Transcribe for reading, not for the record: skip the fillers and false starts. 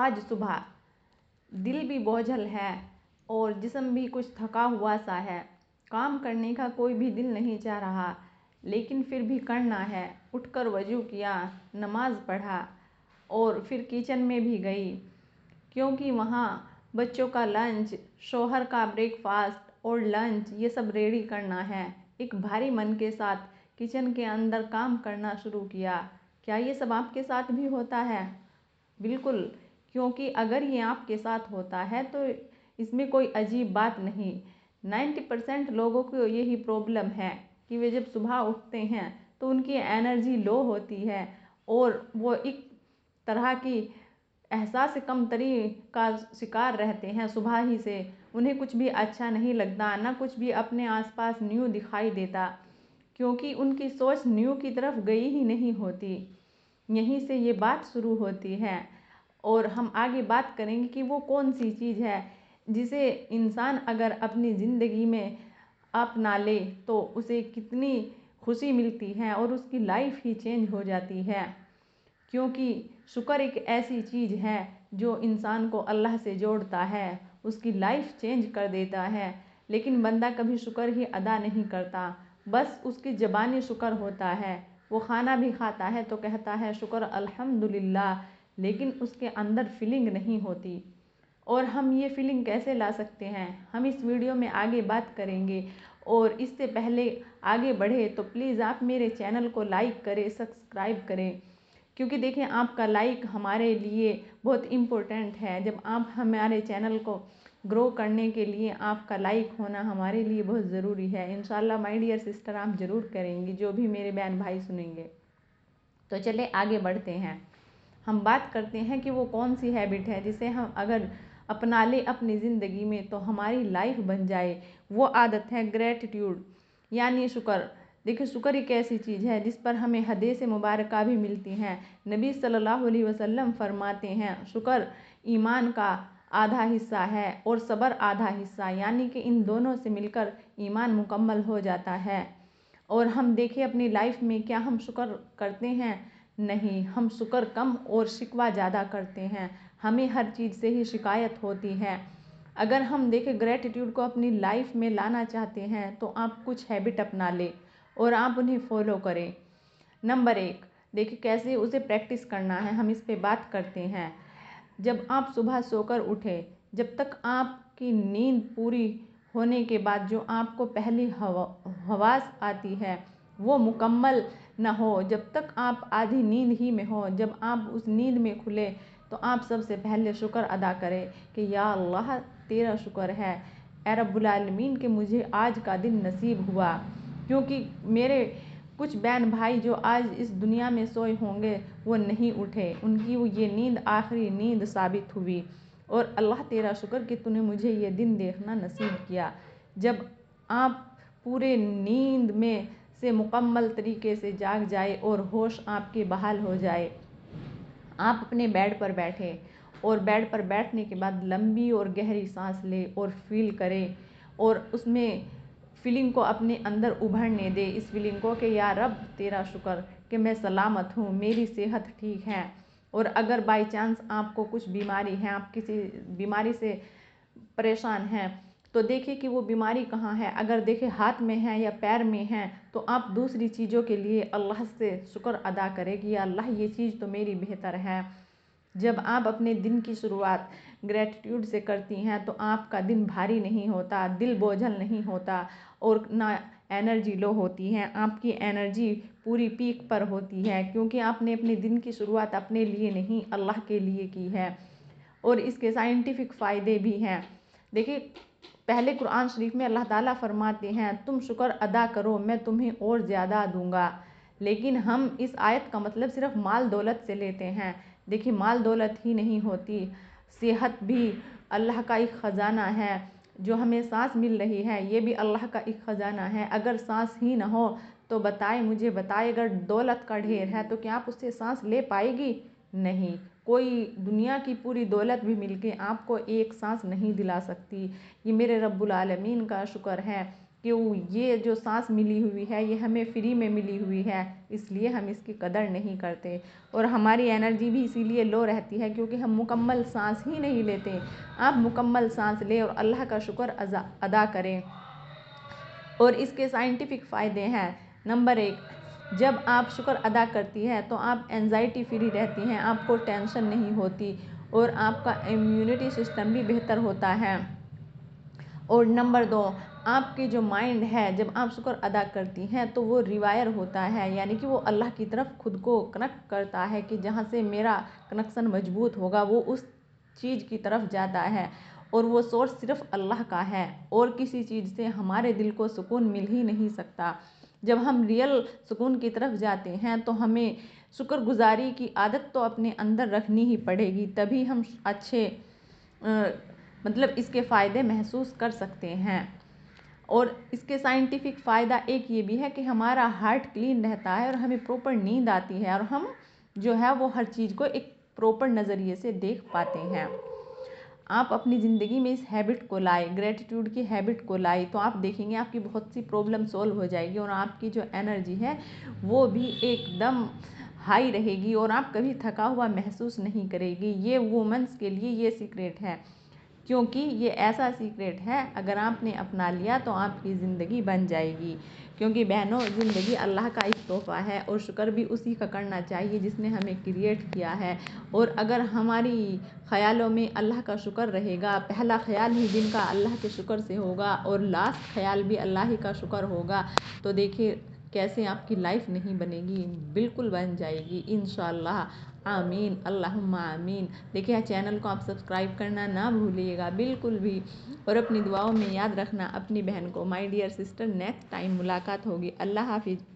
आज सुबह दिल भी बोझल है और जिस्म भी कुछ थका हुआ सा है। काम करने का कोई भी दिल नहीं चाह रहा, लेकिन फिर भी करना है। उठकर वज़ू किया, नमाज पढ़ा और फिर किचन में भी गई, क्योंकि वहाँ बच्चों का लंच, शौहर का ब्रेकफास्ट और लंच ये सब रेडी करना है। एक भारी मन के साथ किचन के अंदर काम करना शुरू किया। क्या ये सब आपके साथ भी होता है? बिल्कुल, क्योंकि अगर ये आपके साथ होता है तो इसमें कोई अजीब बात नहीं। 90% लोगों को यही प्रॉब्लम है कि वे जब सुबह उठते हैं तो उनकी एनर्जी लो होती है और वो एक तरह की एहसास कमतरी का शिकार रहते हैं। सुबह ही से उन्हें कुछ भी अच्छा नहीं लगता, ना कुछ भी अपने आसपास न्यू दिखाई देता, क्योंकि उनकी सोच न्यू की तरफ गई ही नहीं होती। यहीं से ये बात शुरू होती है और हम आगे बात करेंगे कि वो कौन सी चीज़ है जिसे इंसान अगर अपनी ज़िंदगी में अपना ले तो उसे कितनी खुशी मिलती है और उसकी लाइफ ही चेंज हो जाती है। क्योंकि शुक्र एक ऐसी चीज़ है जो इंसान को अल्लाह से जोड़ता है, उसकी लाइफ चेंज कर देता है। लेकिन बंदा कभी शुक्र ही अदा नहीं करता, बस उसकी ज़बानी शुक्र होता है। वो खाना भी खाता है तो कहता है शुक्र अल्हम्दुलिल्लाह, लेकिन उसके अंदर फीलिंग नहीं होती। और हम ये फीलिंग कैसे ला सकते हैं, हम इस वीडियो में आगे बात करेंगे। और इससे पहले आगे बढ़े तो प्लीज़ आप मेरे चैनल को लाइक करें, सब्सक्राइब करें, क्योंकि देखें आपका लाइक हमारे लिए बहुत इम्पोर्टेंट है। जब आप हमारे चैनल को ग्रो करने के लिए आपका लाइक होना हमारे लिए बहुत ज़रूरी है। इंशाल्लाह माय डियर सिस्टर आप ज़रूर करेंगी, जो भी मेरे बहन भाई सुनेंगे। तो चले आगे बढ़ते हैं। हम बात करते हैं कि वो कौन सी हैबिट है जिसे हम अगर अपना ले अपनी ज़िंदगी में तो हमारी लाइफ बन जाए। वो आदत है ग्रेटिट्यूड, यानी शुक्र। देखिए, शुक्र एक ऐसी चीज़ है जिस पर हमें हदीस मुबारका भी मिलती हैं। नबी सल्लल्लाहु अलैहि वसल्लम फरमाते हैं, शुक्र ईमान का आधा हिस्सा है और सब्र आधा हिस्सा, यानी कि इन दोनों से मिलकर ईमान मुकम्मल हो जाता है। और हम देखें अपनी लाइफ में क्या हम शुक्र करते हैं? नहीं, हम शुक्र कम और शिकवा ज़्यादा करते हैं। हमें हर चीज़ से ही शिकायत होती है। अगर हम देखें ग्रेटिट्यूड को अपनी लाइफ में लाना चाहते हैं तो आप कुछ हैबिट अपना लें और आप उन्हें फॉलो करें। नंबर 1, देखिए कैसे उसे प्रैक्टिस करना है, हम इस पे बात करते हैं। जब आप सुबह सोकर उठे, जब तक आपकी नींद पूरी होने के बाद जो आपको पहली हवास आती है वो मुकम्मल न हो, जब तक आप आधी नींद ही में हो, जब आप उस नींद में खुले तो आप सबसे पहले शुक्र अदा करें कि या अल्लाह तेरा शुक्र है ए रब्बुल आलमीन कि मुझे आज का दिन नसीब हुआ। क्योंकि मेरे कुछ बहन भाई जो आज इस दुनिया में सोए होंगे वो नहीं उठे, उनकी वो ये नींद आखिरी नींद साबित हुई। और अल्लाह तेरा शुक्र कि तूने मुझे ये दिन देखना नसीब किया। जब आप पूरे नींद में से मुकम्मल तरीके से जाग जाए और होश आपके बहाल हो जाए, आप अपने बेड पर बैठें और बेड पर बैठने के बाद लंबी और गहरी सांस लें और फील करें और उसमें फीलिंग को अपने अंदर उभरने दे, इस फीलिंग को कि या रब तेरा शुक्र कि मैं सलामत हूँ, मेरी सेहत ठीक है। और अगर बाई चांस आपको कुछ बीमारी है, आप किसी बीमारी से परेशान हैं, तो देखिए कि वो बीमारी कहाँ है। अगर देखें हाथ में है या पैर में है तो आप दूसरी चीज़ों के लिए अल्लाह से शुक्र अदा करें कि या अल्लाह ये चीज़ तो मेरी बेहतर है। जब आप अपने दिन की शुरुआत ग्रेटिट्यूड से करती हैं तो आपका दिन भारी नहीं होता, दिल बोझल नहीं होता और ना एनर्जी लो होती है। आपकी एनर्जी पूरी पीक पर होती है, क्योंकि आपने अपने दिन की शुरुआत अपने लिए नहीं अल्लाह के लिए की है। और इसके साइंटिफिक फ़ायदे भी हैं। देखिए, पहले कुरान शरीफ में अल्लाह ताला फरमाते हैं तुम शुक्र अदा करो मैं तुम्हें और ज़्यादा दूंगा। लेकिन हम इस आयत का मतलब सिर्फ माल दौलत से लेते हैं। देखिए, माल दौलत ही नहीं होती, सेहत भी अल्लाह का एक ख़जाना है। जो हमें सांस मिल रही है ये भी अल्लाह का एक ख़जाना है। अगर सांस ही ना हो तो बताए, मुझे बताए, अगर दौलत का ढेर है तो क्या आप उससे सांस ले पाएगी? नहीं। कोई दुनिया की पूरी दौलत भी मिलके आपको एक सांस नहीं दिला सकती। ये मेरे रब्बुल आलमीन का शुक्र है कि ये जो सांस मिली हुई है ये हमें फ्री में मिली हुई है, इसलिए हम इसकी कदर नहीं करते और हमारी एनर्जी भी इसीलिए लो रहती है क्योंकि हम मुकम्मल सांस ही नहीं लेते। आप मुकम्मल सांस लें और अल्लाह का शुक्र अदा करें। और इसके साइंटिफिक फ़ायदे हैं। नंबर 1, जब आप शुक्र अदा करती हैं तो आप एंजाइटी फ्री रहती हैं, आपको टेंशन नहीं होती और आपका इम्यूनिटी सिस्टम भी बेहतर होता है। और नंबर 2, आपके जो माइंड है जब आप शुक्र अदा करती हैं तो वो रिवायर होता है, यानी कि वो अल्लाह की तरफ खुद को कनेक्ट करता है कि जहाँ से मेरा कनेक्शन मजबूत होगा वो उस चीज़ की तरफ जाता है और वो सोर्स सिर्फ अल्लाह का है और किसी चीज़ से हमारे दिल को सुकून मिल ही नहीं सकता। जब हम रियल सुकून की तरफ जाते हैं तो हमें शुक्रगुजारी की आदत तो अपने अंदर रखनी ही पड़ेगी, तभी हम अच्छे मतलब इसके फ़ायदे महसूस कर सकते हैं। और इसके साइंटिफिक फ़ायदा एक ये भी है कि हमारा हार्ट क्लीन रहता है और हमें प्रॉपर नींद आती है और हम जो है वो हर चीज़ को एक प्रॉपर नज़रिए से देख पाते हैं। आप अपनी ज़िंदगी में इस हैबिट को लाए, ग्रेटिट्यूड की हैबिट को लाए, तो आप देखेंगे आपकी बहुत सी प्रॉब्लम सॉल्व हो जाएगी और आपकी जो एनर्जी है वो भी एकदम हाई रहेगी और आप कभी थका हुआ महसूस नहीं करेगी। ये वुमेंस के लिए ये सीक्रेट है, क्योंकि ये ऐसा सीक्रेट है अगर आपने अपना लिया तो आपकी ज़िंदगी बन जाएगी। क्योंकि बहनों, ज़िंदगी अल्लाह का एक तोहफ़ा है और शुक्र भी उसी का करना चाहिए जिसने हमें क्रिएट किया है। और अगर हमारी ख़यालों में अल्लाह का शुक्र रहेगा, पहला ख़याल ही दिन का अल्लाह के शुक्र से होगा और लास्ट ख़याल भी अल्लाह ही का शुक्र होगा, तो देखिए कैसे आपकी लाइफ नहीं बनेगी, बिल्कुल बन जाएगी इंशाअल्लाह। आमीन, अल्लाहुम्मा आमीन। देखिए चैनल को आप सब्सक्राइब करना ना भूलिएगा बिल्कुल भी और अपनी दुआओं में याद रखना अपनी बहन को। My dear sister, next time मुलाकात होगी। अल्लाह हाफिज़।